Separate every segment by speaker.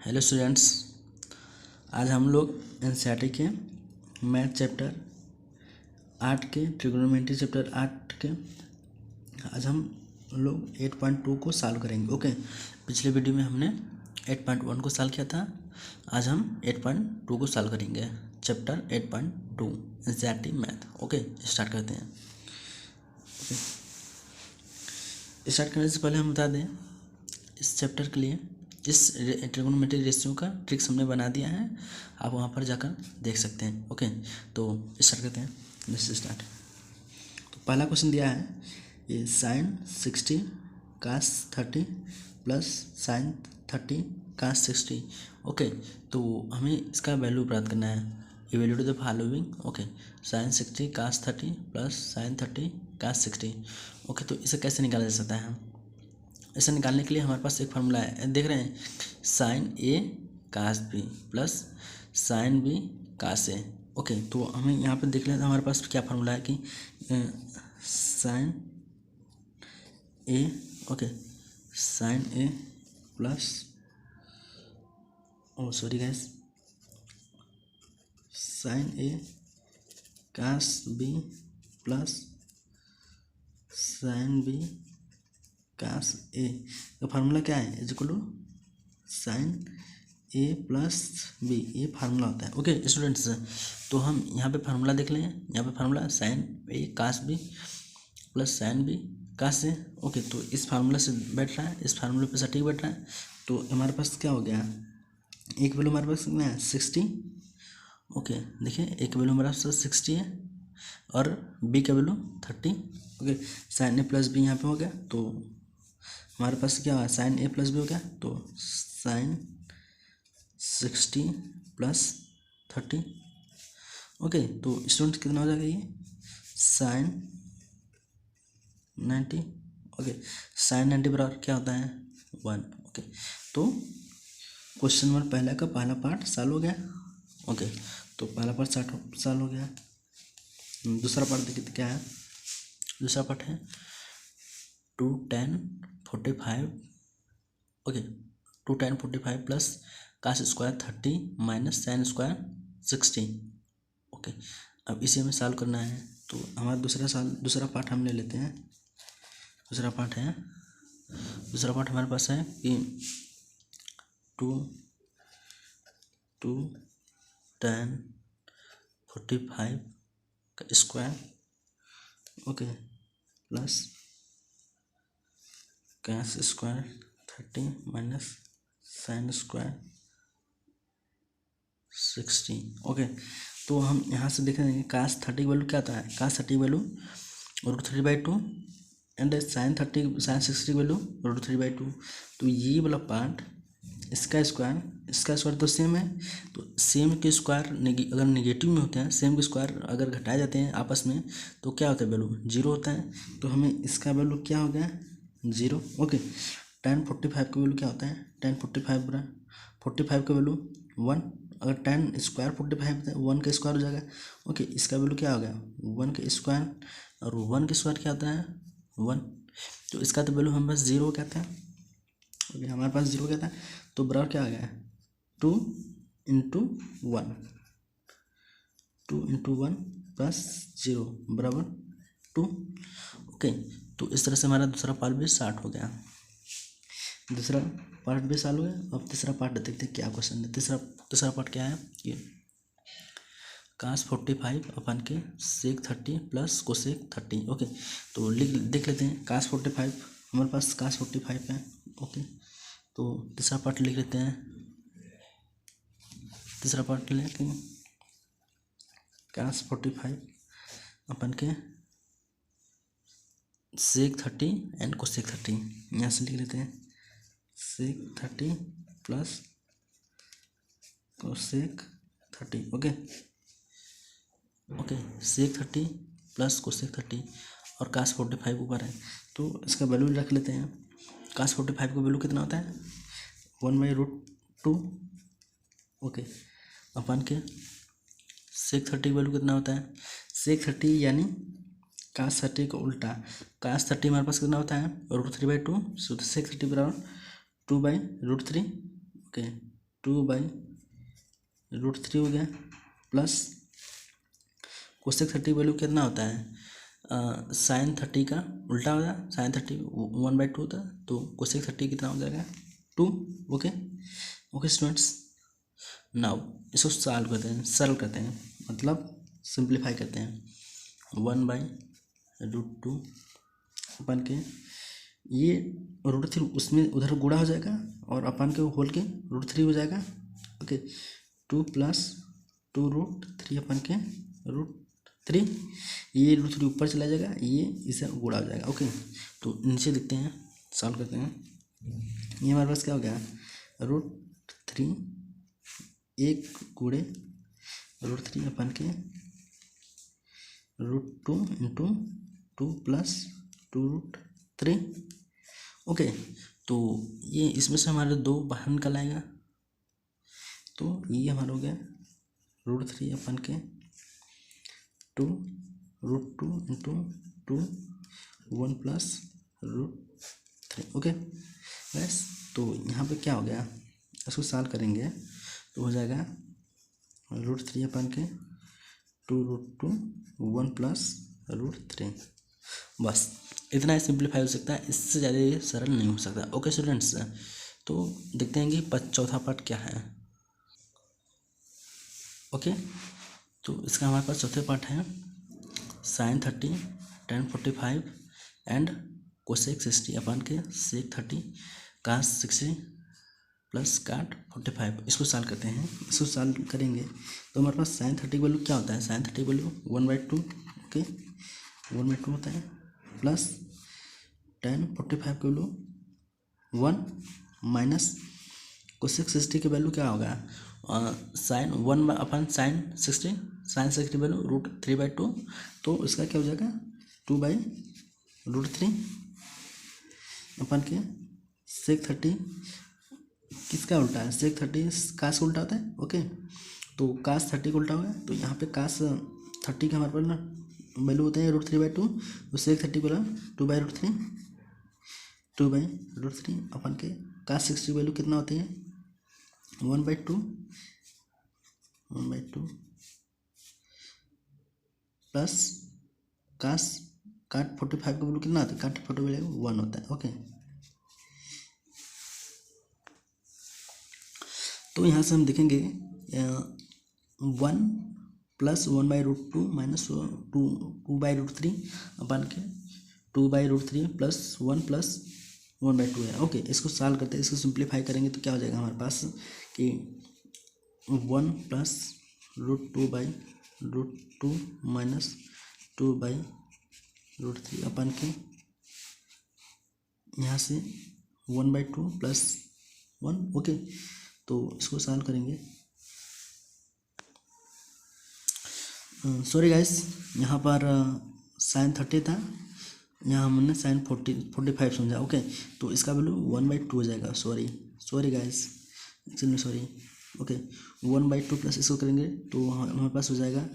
Speaker 1: Hello students, आज हम लोग एनसीईआरटी के मैथ चैप्टर 8 के ट्रिग्नोमेट्री चैप्टर 8 के आज हम लोग 8.2 को सॉल्व करेंगे। ओके, पिछले वीडियो में हमने 8.1 को सॉल्व किया था। आज हम 8.2 को सॉल्व करेंगे, chapter 8.2 NCERT math. Okay, start करते हैं। स्टार्ट करने से पहले हम बता दें, इस चैप्टर के लिए इस ट्रिग्नोमेट्री रेशियो का ट्रिक्स हमने बना दिया है, आप वहाँ पर जाकर देख सकते हैं। ओके, तो स्टार्ट करते हैं। Let's start. तो पहला क्वेश्चन दिया है, ये sin 60 cos 30 plus sin 30 cos 60। Okay, तो हमें इसका वैल्यू प्राप्त करना है। Evaluate the following. Okay, sin 60 cos 30 plus sin 30 cos 60। Okay, तो इसे कैसे निकाला जा सकता है? इसे निकालने के लिए हमारे पास एक फार्मूला है, देख रहे हैं, sine A cos B plus sine B cos A. Okay, तो हमें यहाँ पे देख लेते हैं हमारे पास क्या फार्मूला है कि sine A, okay, sine A plus sorry guys, sine A cos B plus sine B cos A का फार्मूला क्या है? Is equal to sine A plus B, ये फार्मूला होता है। ओके स्टूडेंट्स, तो हम यहाँ पे फार्मूला देख लें। यहाँ पे formula sine A cos B plus sine B cos A. Okay, तो इस फार्मूला से बैठ रहा है, इस फार्मूले पे सटीक बैठ रहा है। तो हमारे पास क्या हो गया, एक वैल्यू हमारे पास कितना है, 60। ओके, देखिए एक वैल्यू हमारे पास 60 है और बी का value 30। Okay, sine A plus B यहाँ पे हो गया, तो हमारे पास क्या हुआ, साइन ए प्लस बी हो गया, तो साइन 60 प्लस 30। ओके, तो स्टूडेंट कितना हो जाएगा, ये साइन 90। ओके, साइन 90 बराबर क्या होता है, 1। ओके, तो क्वेश्चन नंबर पहला का पहला पार्ट सॉल्व हो गया। ओके, तो पहला पार्ट सॉल्व हो गया। दूसरा पार्ट देखिए क्या है। दूसरा पार्ट है 2 tan 45। Okay, 2 tan 45 plus cos square 30 minus sine square 60। Okay, अब इसे हमें सॉल्व करना है, तो हमारा दूसरा पार्ट हम ले लेते हैं। दूसरा पार्ट हमारे पास है कि 2 tan 45 का square, okay, plus cos square 30 minus sine square 60। Okay, तो हम यहाँ से देख रहे हैं कास 30 की वैल्यू क्या आता है, कास 30 की वैल्यू √3/2 एंड साइन 60 की वैल्यू √3/2। तो ये वाला पार्ट, इसका स्क्वायर तो सेम है, तो सेम के स्क्वायर अगर नेगेटिव में होते हैं, सेम के स्क्वायर अगर घटाए जाते हैं आपस में, तो क्या होता है, वैल्यू 0 होता है। तो हमें इसका वैल्यू क्या हो गया, 0। ओके, tan 45 का वैल्यू क्या होता है, tan 45 का वैल्यू 1। अगर tan स्क्वायर 45 होता है, 1 का स्क्वायर हो जाएगा। ओके, इसका वैल्यू क्या हो गया, 1 का स्क्वायर, और 1 का स्क्वायर क्या होता है, 1। तो इसका तो वैल्यू हमारे पास 0 कहता है। ओके, हमारे पास 0 कहता है, तो बराबर क्या आ गया, 2 × 1, 2 × 1 प्लस 0 बराबर 2। ओके, तो इस तरह से हमारा दूसरा पार्ट भी स्टार्ट हो गया। दूसरा पार्ट भी सॉल्व हो गया। अब तीसरा पार्ट देखते हैं क्या क्वेश्चन है। तीसरा पार्ट क्या है, ये कास 45 अपन के सेक 30 प्लस कोसेक 30। ओके, तो देख लेते हैं कास 45, हमारे पास कास 45 है। ओके, तो तीसरा पार्ट लिख लेते हैं। तीसरा पार्ट लेके कास 45 अपन के सेक 30 एंड कोसेक 30, यहाँ से लिख लेते हैं, सेक 30 प्लस कोसेक 30। ओके, सेक 30 प्लस कोसेक 30 और कास 45 ऊपर है, तो इसका वैल्यू रख लेते हैं। कास 45 का वैल्यू कितना होता है, 1/√2। ओके, अपन के सेक 30 का वैल्यू कितना होता है, सेक 30 यानी कास 30 का उल्टा। कास 30 हमारे पास कितना होता है, √3/2, सो सेक 30 बराबर 2/√3। ओके, 2/√3 हो गया, प्लस कोसेक 30 वैल्यू कितना होता है, साइन 30 का उल्टा होता है, साइन 30 1/2 होता है, तो कोसेक 30 कितना हो जाएगा 2। ओके ओके स्टूडेंट्स, नाउ इसको सॉल्व करते हैं, सरल करते हैं, मतलब सिंप्लीफाई करते हैं। 1/√2 अपन के ये √3 उसमें उधर गुणा हो जाएगा और अपन के होल के √3 हो जाएगा। ओके 2 + 2√3 अपन के √3, ये √3 ऊपर चला जाएगा, ये इसे गुणा हो जाएगा। ओके तो नीचे देखते हैं, सॉल्व करते हैं। ये हमारे पास क्या हो गया, √3 1 गुणे √3 अपन के √2 × 2 + 2√3। ओके तो ये इसमें से हमारे 2 बाहर निकल आएगा, तो ये हमारा हो गया √3 अपन के 2 √2 × 2 1 + √3। ओके बस, तो यहाँ पे क्या हो गया, इसको सॉल्व करेंगे तो हो जाएगा √3 अपन के 2 √2 1 + √3। बस इतना ही सिंप्लीफाई हो सकता है, इससे ज़्यादा ये सरल नहीं हो सकता। ओके स्टूडेंट्स, तो देखते हैं कि चौथा पार्ट क्या है। ओके तो इसका हमारे पास चौथे पार्ट है साइन 30 tan 45 एंड कोसेक 60 अपन के सेक 30 कास 60 प्लस काट 45। इसको सॉल्व करते हैं। इसको सॉल्व करेंगे तो हमारे पास साइन 30 वैल्यू क्या होता है, साइन 30 वैल्यू 1/2। ओके 1/2 होता है, प्लस tan 45 की वैल्यू 1 माइनस कोसेक 60 की वैल्यू क्या होगा, साइन 1 अपन साइन 60 वैल्यू √3/2, तो इसका क्या हो जाएगा 2/√3 अपन के सेक 30 किसका उल्टा है, सेक 30 कास का उल्टा होता है। ओके तो कास 30 का उल्टा होगा, तो यहाँ पे कास 30 का हमारे पास ना वैल्यू होते हैं √3/2, तो सेक 30 बोला 2/√3 अपन के कास 60 वैल्यू कितना होती है 1/2 प्लस कास काट 45 का वैल्यू कितना होता है, काट 45 वैल्यू 1 होता है। ओके तो यहाँ से हम देखेंगे 1 + 1/√2 माइनस 2/√3 अपन के 2/√3 + 1 + 1/2 है। ओके इसको सॉल्व करते हैं, इसको सिंप्लीफाई करेंगे तो क्या हो जाएगा हमारे पास कि 1 + √2/√2 माइनस 2/√3 अपन के यहाँ से 1/2 + 1। ओके तो इसको सॉल्व करेंगे। सॉरी गाइस, यहाँ पर साइन 30 था, यहाँ हमने साइन 45 समझा। ओके तो इसका वैल्यू 1/2 हो जाएगा। Sorry guys, actually sorry. Okay 1/2 plus इसको करेंगे तो हमारे पास हो जाएगा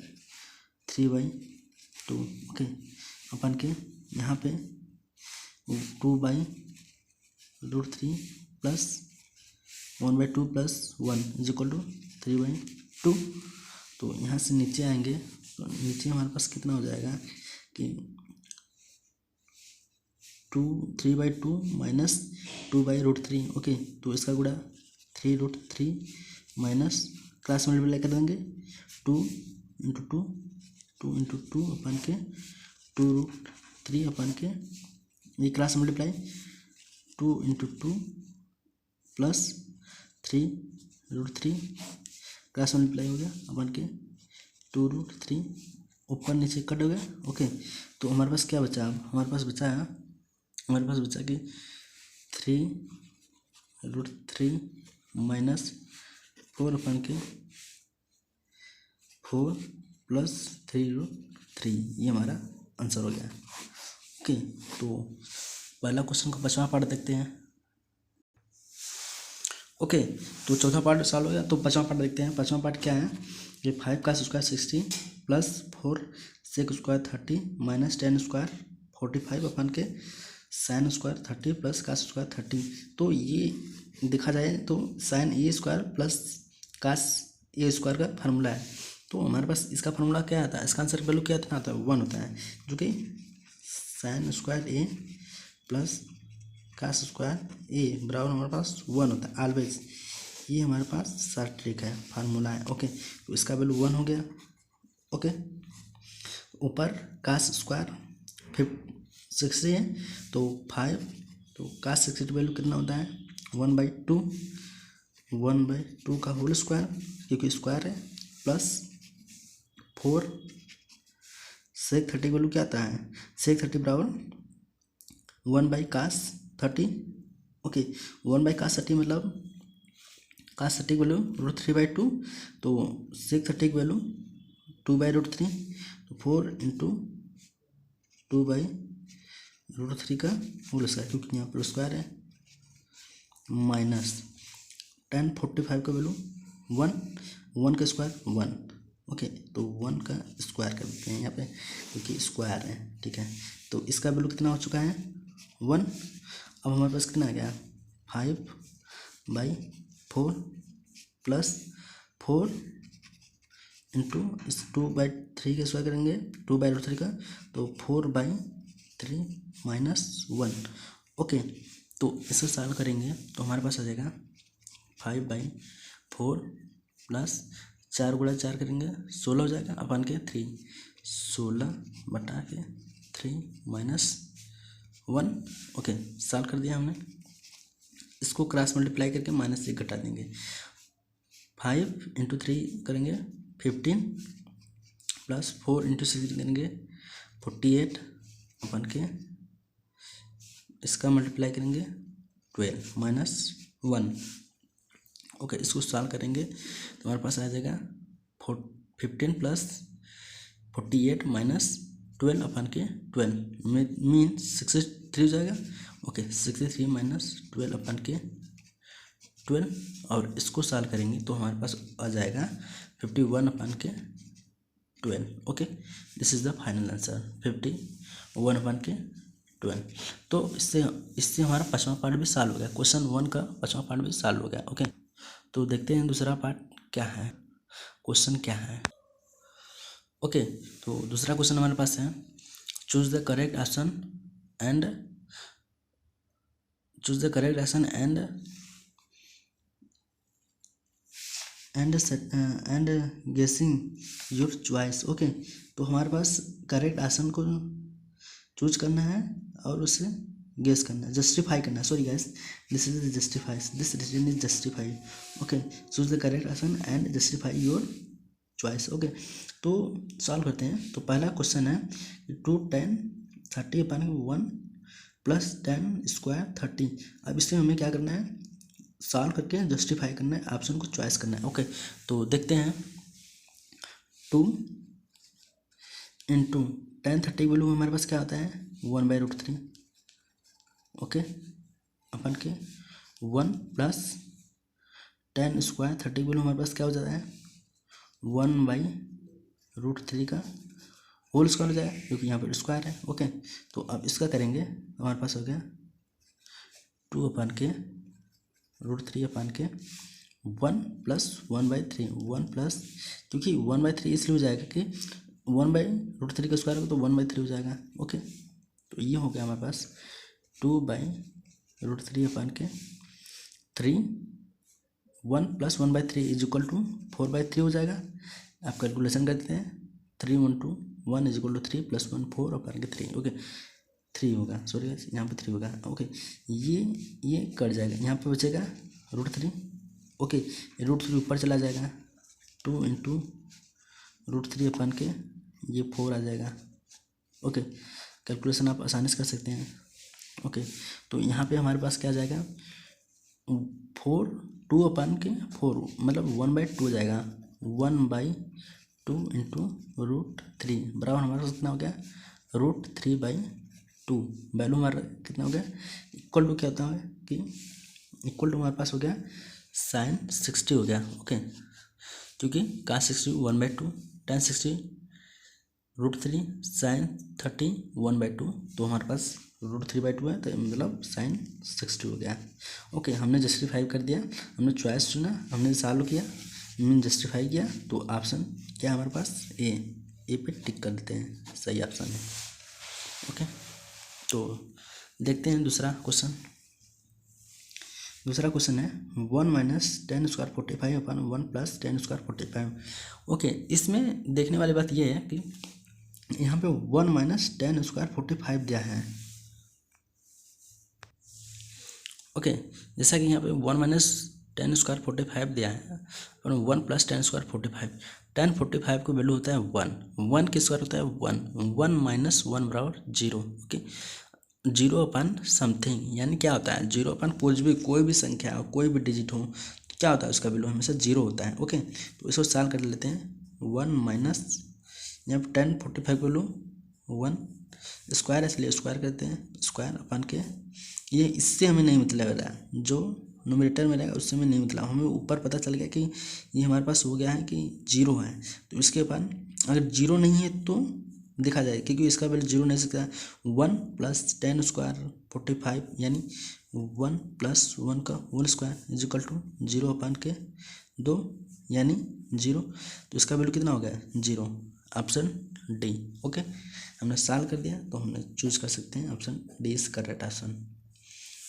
Speaker 1: 3/2। ओके अपन के यहाँ पे 2/√3 प्लस 1/2 + 1 = 3/2। तो यहाँ से नीचे आएंगे तो नीचे हमारे पास कितना हो जाएगा कि 3/2 माइनस 2/√3। ओके तो इसका गुणा 3√3 माइनस क्लास मल्टीप्लाई कर देंगे 2 × 2 अपन के 2√3 अपन के ये class multiply 2 × 2 plus 3√3 class multiply हो गया अपन के 2√3 ऊपर नीचे कट हो गया। ओके तो हमारे पास क्या बचा, अब हमारे पास बचा कि 3√3 माइनस 4 अपन के 4 + 3√3, ये हमारा आंसर हो गया। ओके तो पहला क्वेश्चन का 5वां पार्ट देखते हैं। ओके तो चौथा पार्ट सॉल्व हो गया, तो 5वां पार्ट देखते हैं। 5वां पार्ट क्या है, ये 5 का square 60 plus 4 sec square 30 minus 10 square 45 अपन के sine square 30 plus cos square 30। तो ये देखा जाए तो sine A square plus cos A square का फार्मूला है। तो हमारे पास इसका फार्मूला क्या आता है, इसका आंसर वैल्यू क्या आता है 1 होता है, जो कि साइन स्क्वायर ए प्लस कास स्क्वायर ए बराबर हमारे पास 1 होता है ऑलवेज। ये हमारे पास शॉर्ट ट्रिक है, फार्मूला है। ओके, तो इसका वैल्यू 1 हो गया। ओके, ऊपर कास स्क्वायर 60 है तो 5, तो कास 60 वैल्यू कितना होता है 1/2, 1/2 का होल स्क्वायर क्योंकि स्क्वायर है, प्लस 4 सेक 30 वैल्यू क्या आता है, सेक 30 बराबर 1/cos 30। ओके, 1/cos 30 मतलब कास 30 वैल्यू √3/2, तो सेक 30 वैल्यू 2/√3, तो 4 इंटू 2/√3 का होल स्क्वायर क्योंकि यहाँ पर स्क्वायर है, माइनस tan 45 का वैल्यू 1 का स्क्वायर 1। ओके, तो 1 का स्क्वायर कर देते हैं यहाँ पे क्योंकि स्क्वायर है। ठीक है, तो इसका वैल्यू कितना हो चुका है 1। अब हमारे पास कितना आ गया 5/4 प्लस 4 इंटू इस 2/3 का स्क्वायर करेंगे 2/√3 का, तो 4/3 माइनस 1। ओके, तो इसे सॉल्व करेंगे तो हमारे पास आ जाएगा 5/4 प्लस 4 गुणा 4 करेंगे 16 हो जाएगा अपन के 3, 16/3 माइनस 1। ओके, सॉल्व कर दिया हमने। इसको क्रॉस मल्टीप्लाई करके -1 घटा देंगे। 5 इंटू 3 करेंगे 15 प्लस 4 इंटू 6 करेंगे 48 अपन के, इसका मल्टीप्लाई करेंगे 12 माइनस 1। ओके, इसको सॉल्व करेंगे तो हमारे पास आ जाएगा 15 प्लस 48 माइनस 12 अपन के 12 मीन 63 हो जाएगा। ओके, 63 माइनस 12 अपन के 12, और इसको सॉल्व करेंगे तो हमारे पास आ जाएगा 51 अपन के 12। Okay, this is the final answer 51 अपन के 12। तो इससे हमारा 5वां पार्ट भी सॉल्व हो गया, क्वेश्चन 1 का 5वां पार्ट भी सॉल्व हो गया। ओके, तो देखते हैं दूसरा पार्ट क्या है, क्वेश्चन क्या है। ओके, तो दूसरा क्वेश्चन हमारे पास है choose the correct option and गेसिंग योर चॉइस। ओके, तो हमारे पास करेक्ट ऑप्शन को चूज करना है और उसे गेस करना है, जस्टिफाई करना है। Sorry guys, this is justifies, this written is justify. Okay, choose the correct option and justify your choice. Okay, तो सॉल्व करते हैं। तो पहला क्वेश्चन है 2 tan 30/1 प्लस tan स्क्वायर 30। अब इससे हमें क्या करना है, सॉल्व करके जस्टिफाई करना है, ऑप्शन को चॉइस करना है। ओके, तो देखते हैं 2 इंटू tan 30 वैल्यू हमारे पास क्या होता है 1/√3। ओके, अपन के 1 प्लस tan स्क्वायर 30 वैल्यू हमारे पास क्या हो जाता है 1/√3 का होल स्क्वायर हो जाएगा क्योंकि यहाँ पर स्क्वायर है। ओके, तो अब इसका करेंगे हमारे पास हो गया 2 अपन के √3 अपन के 1 प्लस 1/3, 1 प्लस क्योंकि 1/3 इसलिए हो जाएगा कि 1/√3 का स्क्वायर होगा तो 1/3 हो जाएगा। ओके, तो ये हो गया हमारे पास 2/√3 अपन के 3, 1 प्लस 1/3 इज इक्वल टू 4/3 हो जाएगा। आप कैलकुलेशन करते हैं 3 × 1 इज इक्वल टू 3 प्लस 1 4 अपन के 3। ओके, 3 होगा, सॉरी यहाँ पे 3 होगा। ओके, ये कट जाएगा, यहाँ पे बचेगा √3। ओके, √3 ऊपर चला जाएगा 2 इंटू √3 अपन के ये 4 आ जाएगा। ओके, कैलकुलेशन आप आसानी से कर सकते हैं। ओके, तो यहाँ पे हमारे पास क्या आ जाएगा 2 अपन के 4 मतलब 1/2 हो जाएगा, 1/2 इंटू √3 बराबर हमारे पास कितना हो गया √3/2। वैल्यू हमारा कितना हो गया इक्वल टू क्या होता है कि इक्वल टू हमारे पास हो गया sin 60 हो गया। ओके, क्योंकि cos 60 1/2, tan 60 √3, sin 30 1/2, तो हमारे पास √3/2 है, तो मतलब sin 60 हो गया। ओके, हमने जस्टिफाई कर दिया, हमने चॉइस चुना, हमने सॉल्व किया, हमने जस्टिफाई किया, तो ऑप्शन क्या हमारे पास ए पे टिक कर देते हैं, सही ऑप्शन है। ओके, तो देखते हैं दूसरा क्वेश्चन। दूसरा क्वेश्चन है 1 - 10² 45/1 + 10² 45। ओके, इसमें देखने वाली बात यह है कि यहाँ पे 1 - 10² 45 दिया है। ओके, जैसा कि यहाँ पे 1 - 10² 45 दिया है और 1 + 10² 45। 10 45 का वैल्यू होता है 1 के स्क्वायर होता है 1 - 1 बराबर 0। ओके, 0/समथिंग यानी क्या होता है 0/ कोई भी संख्या हो, कोई भी डिजिट हो, तो क्या होता है उसका वैल्यू हमेशा 0 होता है। ओके, तो इसको सॉल्व कर लेते हैं। 1 माइनस यहाँ पर 10 45 वैल्यू 1 स्क्वायर है, इसलिए स्क्वायर करते हैं, स्क्वायर अपन के ये इससे हमें नहीं मतलब है, जो नोमिनेटर में रहेगा उससे हमें नहीं मतलब, हमें ऊपर पता चल गया कि ये हमारे पास हो गया है कि 0 है, तो इसके बाद अगर 0 नहीं है तो देखा जाए, क्योंकि इसका वैल्यू 0 नहीं सकता। 1 + 10² 45 यानी 1 + 1 का होल स्क्वायर = 0/2 यानी 0, तो इसका वैल्यू कितना हो गया 0, ऑप्शन डी। ओके, हमने सॉल्व कर दिया, तो हमने चूज कर सकते हैं option D is correct option,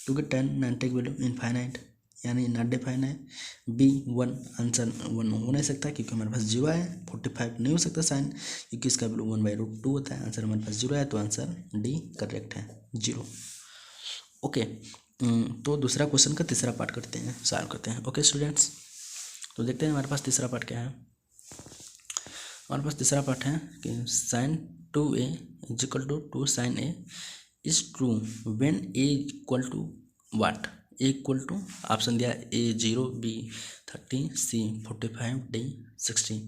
Speaker 1: क्योंकि 10 90 की वैल्यू इनफाइनाइट यानी नॉट डिफाइन है। बी 1 आंसर 1 हो नहीं सकता क्योंकि हमारे पास 0 है। 45 नहीं हो सकता साइन, क्योंकि इसका वैल्यू 1/√2 होता है। आंसर हमारे पास 0 है, तो आंसर डी करेक्ट है 0। ओके, तो दूसरा क्वेश्चन का तीसरा पार्ट करते हैं, सॉल्व करते हैं। ओके स्टूडेंट्स, तो देखते हैं हमारे पास तीसरा पार्ट क्या है। हमारे पास तीसरा पार्ट है कि sin 2a = 2 sin a is true when a = what, a = option दिया a 0, b 30, c 45, d 60।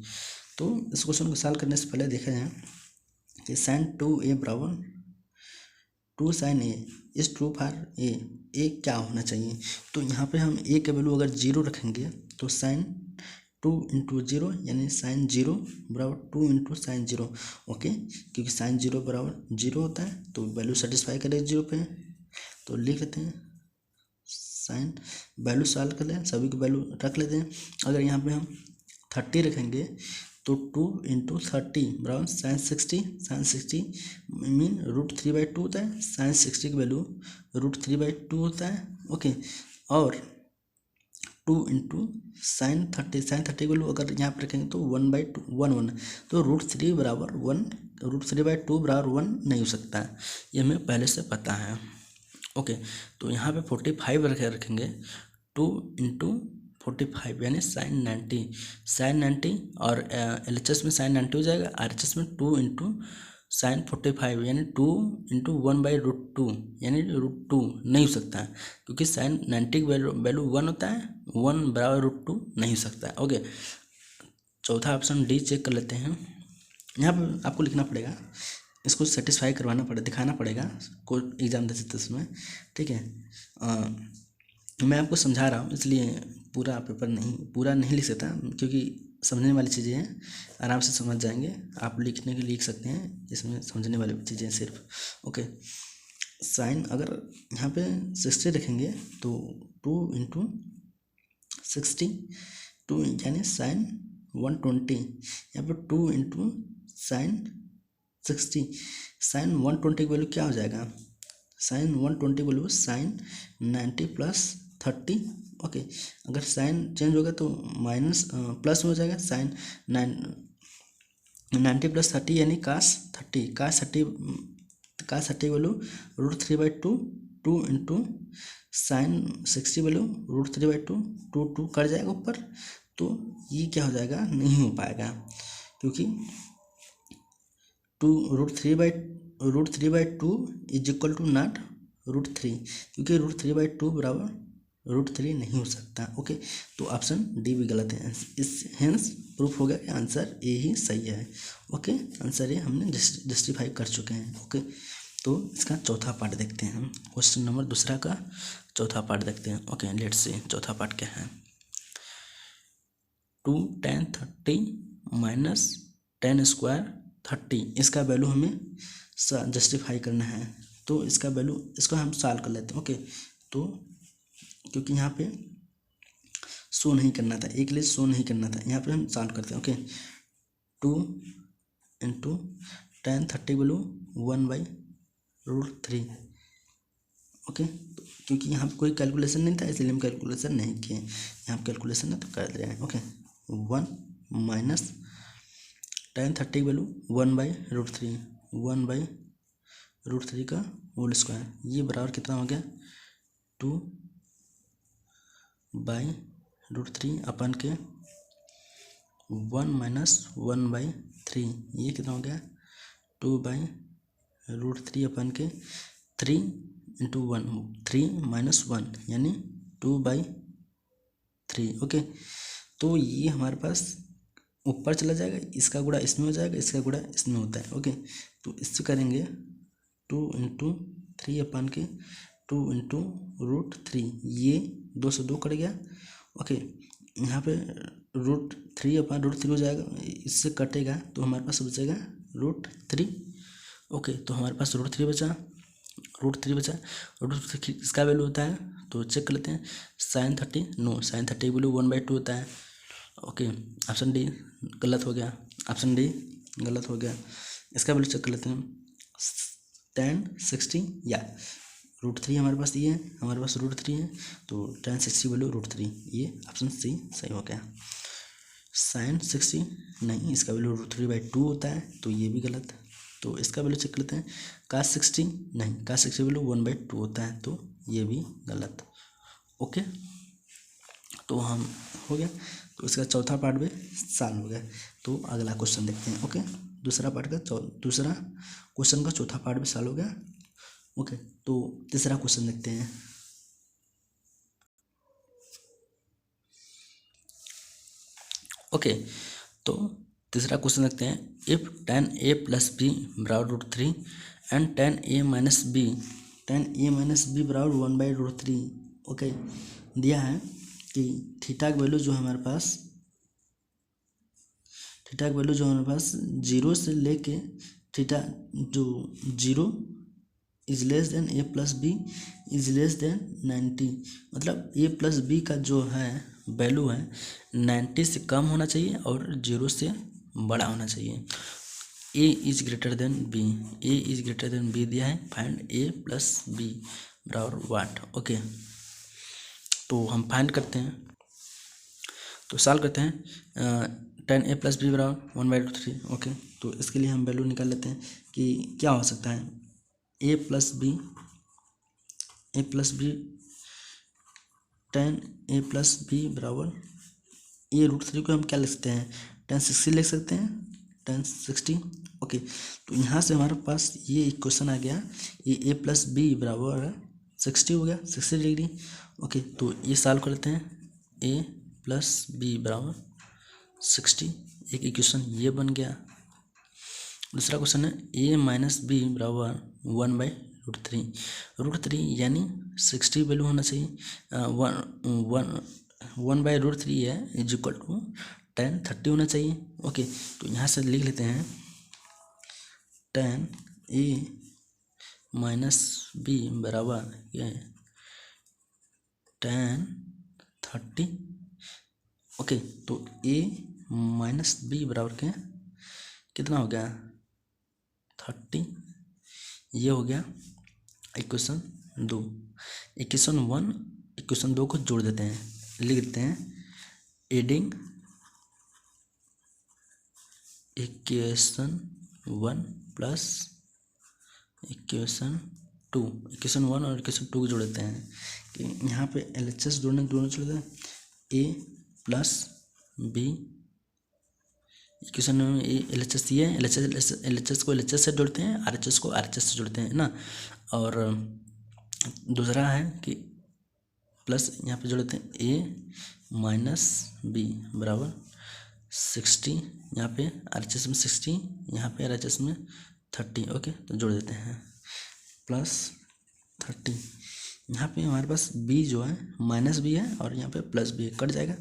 Speaker 1: तो इस क्वेश्चन को सॉल्व करने से पहले देखा जाए कि sin 2a = 2 sin a is true for a क्या होना चाहिए। तो यहाँ पे हम a का वैल्यू अगर 0 रखेंगे तो sin 2 × 0 यानी sin 0 = 2 × sin 0। ओके, क्योंकि sin 0 = 0 होता है, तो वैल्यू सेटिस्फाई करें 0 पे, तो लिख लेते हैं साइन, वैल्यू सॉल्व कर लें, सभी की वैल्यू रख लेते हैं। अगर यहाँ पे हम 30 रखेंगे तो 2 × 30 = sin 60। sin 60 मीन √3/2 होता है, sin 60 की वैल्यू √3/2 होता है। ओके, और 2 × sin 30, sin 30 की वैल्यू अगर यहाँ पर रखेंगे तो 1/2 1 तो √3 = 1, √3/2 = 1 नहीं हो सकता, ये हमें पहले से पता है। ओके, तो यहाँ पे 45 रखेंगे 2 × 45 यानी sin 90 और LHS में sin 90 हो जाएगा, RHS में 2 × sin 45 यानी 2 × 1/√2 यानी √2 नहीं हो सकता, क्योंकि sin 90 की वैल्यू 1 होता है, 1 = √2 नहीं हो सकता। ओके, चौथा ऑप्शन डी चेक कर लेते हैं। यहाँ पर आपको लिखना पड़ेगा, इसको सेटिस्फाई करवाना पड़ेगा, दिखाना पड़ेगा कोई एग्ज़ाम देते थे उसमें, ठीक है। मैं आपको समझा रहा हूँ, इसलिए पूरा पेपर पूरा नहीं लिख सकता, क्योंकि समझने वाली चीज़ें हैं, आराम से समझ जाएंगे आप, लिखने के लिख सकते हैं, इसमें समझने वाली चीज़ें सिर्फ। ओके, साइन अगर यहाँ पे 60 रखेंगे तो 2 × 60 2 यानी sin 120, यहाँ पर 2 × sin 60, sin 120 की वैल्यू क्या हो जाएगा, sin 120 की वैल्यू sin 90 + 30। ओके, अगर साइन चेंज होगा तो माइनस प्लस में हो जाएगा, sin 90 + 30 यानी cos 30, cos 30 की वैल्यू √3/2, 2 × sin 60 वैल्यू √3/2, 2 कट जाएगा ऊपर, तो ये क्या हो जाएगा, नहीं हो पाएगा, क्योंकि 2 √3/2 = नॉट √3, क्योंकि √3/2 = √3 नहीं हो सकता। ओके, तो ऑप्शन डी भी गलत है, इस हेंस प्रूफ हो गया कि आंसर ए ही सही है। ओके, आंसर ए हमने जस्टिफाई कर चुके हैं। ओके, तो इसका चौथा पार्ट देखते हैं हम, क्वेश्चन नंबर दूसरा का चौथा पार्ट देखते हैं। ओके, लेट्स सी चौथा पार्ट क्या है। 2 tan 30 - 10² 30, इसका वैल्यू हमें जस्टिफाई करना है। तो इसका वैल्यू, इसको हम सॉल्व कर लेते हैं। ओके, तो क्योंकि यहाँ पे शो नहीं करना था, एक लिए शो नहीं करना था, यहाँ पे हम सॉल्व करते हैं। Okay, 2 into tan 30 value 1/√3। Okay, क्योंकि यहाँ पे कोई कैलकुलेशन नहीं था इसलिए हम कैलकुलेशन नहीं किए, यहाँ पे कैलकुलेशन है तो कर दे रहे हैं। ओके, 1 माइनस tan 30 वैल्यू 1/√3, 1/√3 का होल स्क्वायर, ये बराबर कितना हो गया 2/√3 अपन के 1 माइनस 1/3, ये कितना हो गया 2/√3 अपन के 3 इंटू 1, 3 माइनस 1 यानी 2/3। ओके, तो ये हमारे पास ऊपर चला जाएगा, इसका गुणा इसमें हो जाएगा, इसका गुणा इसमें होता है। ओके, तो इससे करेंगे 2 इंटू 3 अपन के 2 इंटू √3, ये 2 से 2 कट गया। ओके, यहाँ पे √3 अपन √3 हो जाएगा, इससे कटेगा तो हमारे पास बचेगा √3। ओके, तो हमारे पास √3 बचा, √3 बचा। √3 इसका वैल्यू होता है तो चेक कर लेते हैं, sin 30 नो, sin 30 वैल्यू 1/2 होता है। ओके, ऑप्शन डी गलत हो गया, ऑप्शन डी गलत हो गया। इसका वैल्यू चेक कर लेते हैं, tan 60 या √3 हमारे पास ये है, हमारे पास √3 है तो tan 60 वैल्यू √3, ये ऑप्शन सी सही हो गया। sin 60 नहीं, इसका वैल्यू √3/2 होता है तो ये भी गलत, तो इसका वैल्यू चेक करते हैं। cos 60 नहीं, cos 60 वैल्यू 1/2 होता है तो ये भी गलत। ओके, तो हम हो गया, तो इसका चौथा पार्ट भी सॉल्व हो गया। तो अगला क्वेश्चन देखते हैं। ओके, दूसरा क्वेश्चन का चौथा पार्ट भी सॉल्व हो गया। ओके, तो तीसरा क्वेश्चन देखते हैं। ओके, तो तीसरा क्वेश्चन देखते हैं, if tan a plus B बराबर √3 and tan a minus B बराबर 1/√3। ओके, दिया है कि थीटा का वैल्यू जो है हमारे पास, जीरो से लेके थीटा जो 0 is less than a plus B is less than 90, मतलब a प्लस बी का जो है वैल्यू है 90 से कम होना चाहिए और 0 से बड़ा होना चाहिए। a is greater then b दिया है, फाइंड a प्लस बी बराबर वाट। ओके, तो हम फाइंड करते हैं, तो सॉल्व करते हैं। tan a प्लस बी बराबर 1/√3। ओके, तो इसके लिए हम वैल्यू निकाल लेते हैं कि क्या हो सकता है, a plus B tan a plus B बराबर a√3 को हम क्या लिख सकते हैं, tan 60 लिख सकते हैं, tan 60। ओके, तो यहाँ से हमारे पास ये इक्वेशन आ गया, ये a प्लस बी बराबर 60 हो गया, 60 डिग्री। ओके, तो ये सॉल्व करते हैं, a प्लस बी बराबर 60, एक इक्वेशन ये बन गया। दूसरा क्वेश्चन है a माइनस बी बराबर 1/√3 यानी 60 वैल्यू होना चाहिए, 1/√3 है इज इक्वल टू tan 30 होना चाहिए। ओके, तो यहाँ से लिख लेते हैं tan a माइनस बी बराबर ये tan 30। ओके, तो a माइनस बी बराबर के कितना हो गया 30, ये हो गया इक्वेशन 2। इक्वेशन 1 इक्वेशन 2 को जोड़ देते हैं, लिख देते हैं adding equation 1 plus equation 2, equation 1 और इक्वेशन 2 को जोड़ देते हैं कि यहाँ पे LHS जोड़ने दोनों जोड़ देते हैं, a प्लस बी इक्वेशन में LHS ये है, LHS को LHS से जोड़ते हैं, RHS को RHS से जोड़ते हैं ना, और दूसरा है कि प्लस यहाँ पे जोड़ते हैं a माइनस बी बराबर 60, यहाँ पे RHS में 60, यहाँ पे RHS में 30। ओके, तो जोड़ देते हैं प्लस 30, यहाँ पे हमारे पास b जो है माइनस बी है और यहाँ पे प्लस बी कट जाएगा,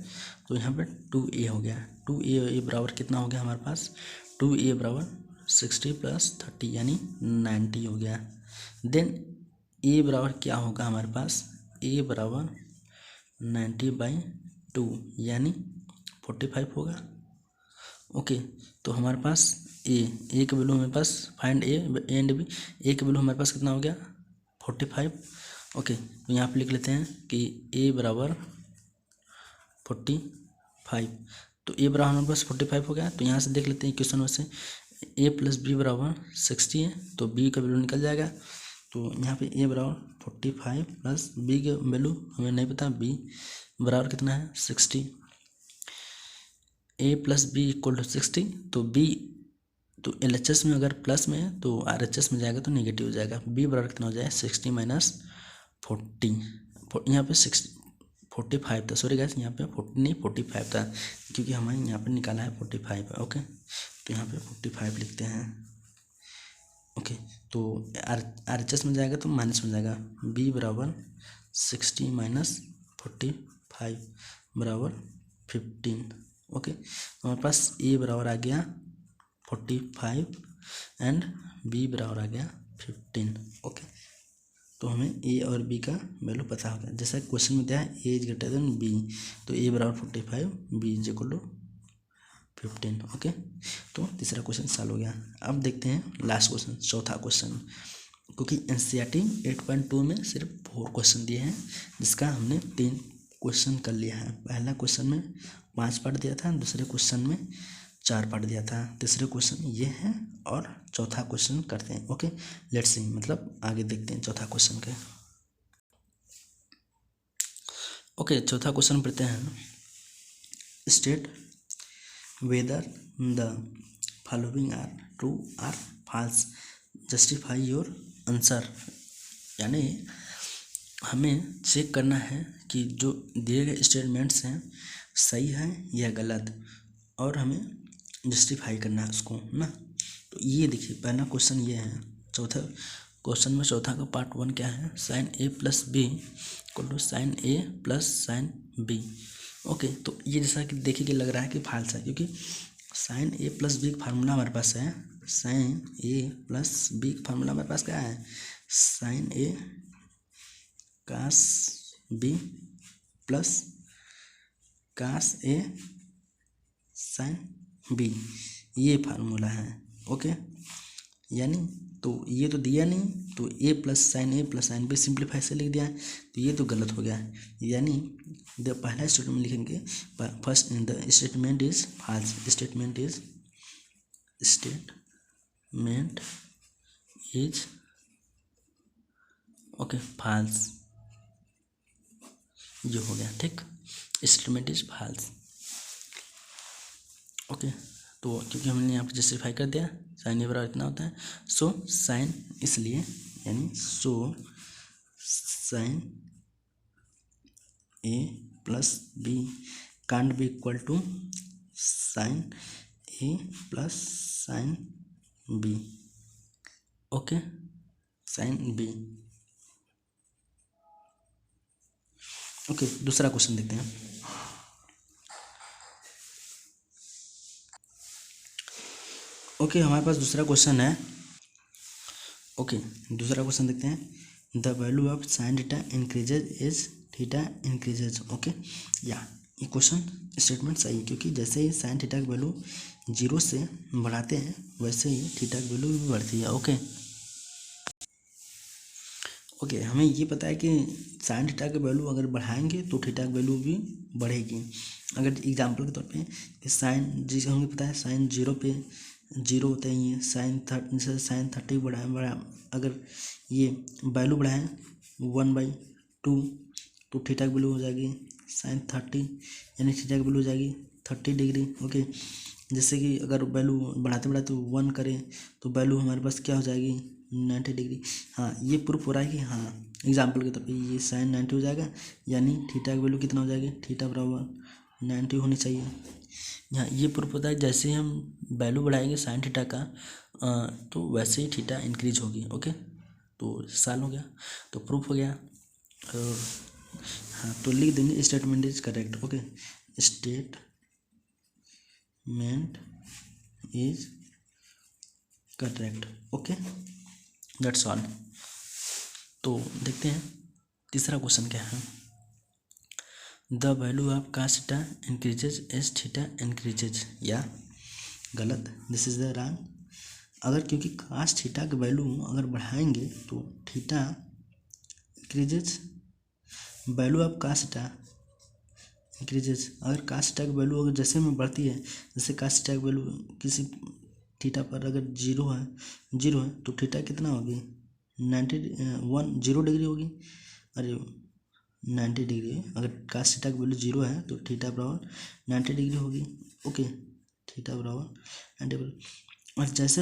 Speaker 1: तो यहाँ पे 2a हो गया। 2a बराबर कितना हो गया हमारे पास, 2a बराबर 60 प्लस 30 यानी 90 हो गया। देन ए बराबर क्या होगा हमारे पास, ए बराबर 90/2 यानी 45 होगा। ओके, तो हमारे पास ए का वैल्यू हमारे पास फाइंड ए एंड बी, ए का वैल्यू हमारे पास कितना हो गया 45। ओके, तो यहाँ पे लिख लेते हैं कि ए बराबर 45, तो ए बराबर हमारे पास 45 हो गया। तो यहाँ से देख लेते हैं क्वेश्चन में से ए प्लस बी बराबर 60 है, तो बी का वैल्यू निकल जाएगा। तो यहाँ पे ए बराबर 45 प्लस बी का वैल्यू हमें नहीं पता, बी बराबर कितना है 60। ए प्लस बी इक्वल टू 60, तो बी तो LHS में अगर प्लस में है तो RHS में जाएगा तो नेगेटिव हो जाएगा। बी बराबर कितना हो जाएगा 60 माइनस 40, यहाँ पे 45 था, सॉरी गाइस, यहाँ पे 40 नहीं 45 था, क्योंकि हमें यहाँ पे निकाला है 45। ओके, तो यहाँ पे 45 लिखते हैं। ओके, तो RHS में जाएगा तो माइनस में जाएगा, बी बराबर 60 माइनस 45 बराबर 15। ओके, तो हमारे पास ए बराबर आ गया 45 एंड बी बराबर आ गया 15। ओके, तो हमें ए और बी का वैल्यू पता हो गया। जैसा क्वेश्चन में दिया है A is greater than B, तो ए बराबर 45, B is equal to 15। Okay, तो तीसरा क्वेश्चन सॉल्व हो गया। अब देखते हैं लास्ट क्वेश्चन, चौथा क्वेश्चन, क्योंकि NCERT 8.2 में सिर्फ 4 क्वेश्चन दिए हैं, जिसका हमने 3 क्वेश्चन कर लिया है। पहला क्वेश्चन में 5 पार्ट दिया था, दूसरे क्वेश्चन में 4 पार्ट दिया था, तीसरे क्वेश्चन ये है और चौथा क्वेश्चन करते हैं। ओके, लेट्स सी, मतलब आगे देखते हैं चौथा क्वेश्चन के। ओके, चौथा क्वेश्चन पढ़ते हैं। State whether the following are true or false, justify your answer. यानी हमें चेक करना है कि जो दिए गए स्टेटमेंट्स हैं सही है या गलत, और हमें जस्टिफाई करना है उसको ना। तो ये देखिए पहला क्वेश्चन ये है। चौथा क्वेश्चन में चौथा का पार्ट 1 क्या है, sine A plus B equal to sine A plus sine B. Okay, तो ये जैसा कि देखिए कि लग रहा है कि फाल्स है, क्योंकि साइन ए प्लस बी का फार्मूला हमारे पास है, साइन ए प्लस बी का फार्मूला हमारे पास क्या है, sine A cos B plus cos A sine B, ये फार्मूला है। ओके, यानी तो ये तो दिया नहीं, तो ए प्लस साइन बी सिंप्लीफाई से लिख दिया है, तो ये तो गलत हो गया है। यानी पहला स्टेटमेंट लिखेंगे, first the statement is false, statement is okay false, ये हो गया ठीक, स्टेटमेंट इज फॉल्स। ओके, तो क्योंकि हमने यहाँ पर जस्टिफाई कर दिया, साइन ए बराबर इतना होता है, सो साइन, इसलिए यानी so sine A plus B can't be equal to sine A plus sine B. Okay, sine B. Okay, दूसरा क्वेश्चन देखते हैं। ओके, हमारे पास दूसरा क्वेश्चन है। ओके, दूसरा क्वेश्चन देखते हैं। The value of sine theta increases as theta increases. Okay, या ये क्वेश्चन स्टेटमेंट सही है, क्योंकि जैसे ही साइन थीटा की वैल्यू 0 से बढ़ाते हैं वैसे ही थीटा की वैल्यू भी बढ़ती है। ओके ओके, हमें ये पता है कि साइन थीटा की वैल्यू अगर बढ़ाएंगे तो थीटा की वैल्यू भी बढ़ेगी। अगर एग्जांपल के तौर पे साइन, जिसे हमें पता है साइन 0 पे 0 होता ही है, साइन 30 बढ़ा अगर ये वैल्यू बढ़ाएं 1/2 तो थीटा की वैल्यू हो जाएगी साइन 30, यानी थीटा की वैल्यू हो जाएगी 30 डिग्री। ओके, जैसे कि अगर वैल्यू बढ़ाते बढ़ाते 1 करें तो वैल्यू हमारे पास क्या हो जाएगी 90 डिग्री। हाँ, ये प्रूफ हो रहा है कि हाँ, एग्जाम्पल के तौर पे ये साइन 90 हो जाएगा, यानी थीटा की वैल्यू कितना हो जाएगी, थीटा बराबर 90 होनी चाहिए। यहाँ ये प्रूफ होता है जैसे हम वैल्यू बढ़ाएंगे साइन थीटा का तो वैसे ही थीटा इंक्रीज होगी। ओके, तो साल हो गया, तो प्रूफ हो गया। और हाँ, तो लिख देंगे statement is correct. Okay, statement is correct. Okay, that's all. तो देखते हैं तीसरा क्वेश्चन क्या है। The value of cos theta increases as theta increases, या गलत, दिस इज द रॉन्ग। अगर क्योंकि कास थीटा की वैल्यू अगर बढ़ाएंगे तो theta increases, value of cos theta increases. अगर कास थीटा की वैल्यू अगर जैसे में बढ़ती है, जैसे कास थीटा की वैल्यू किसी थीटा पर अगर जीरो है तो थीटा कितना होगी 0 डिग्री होगी। अरे 90 डिग्री, अगर कास थीटा की वैल्यू 0 है तो थीटा बराबर 90 डिग्री होगी। ओके, थीटा बराबर 90। और जैसे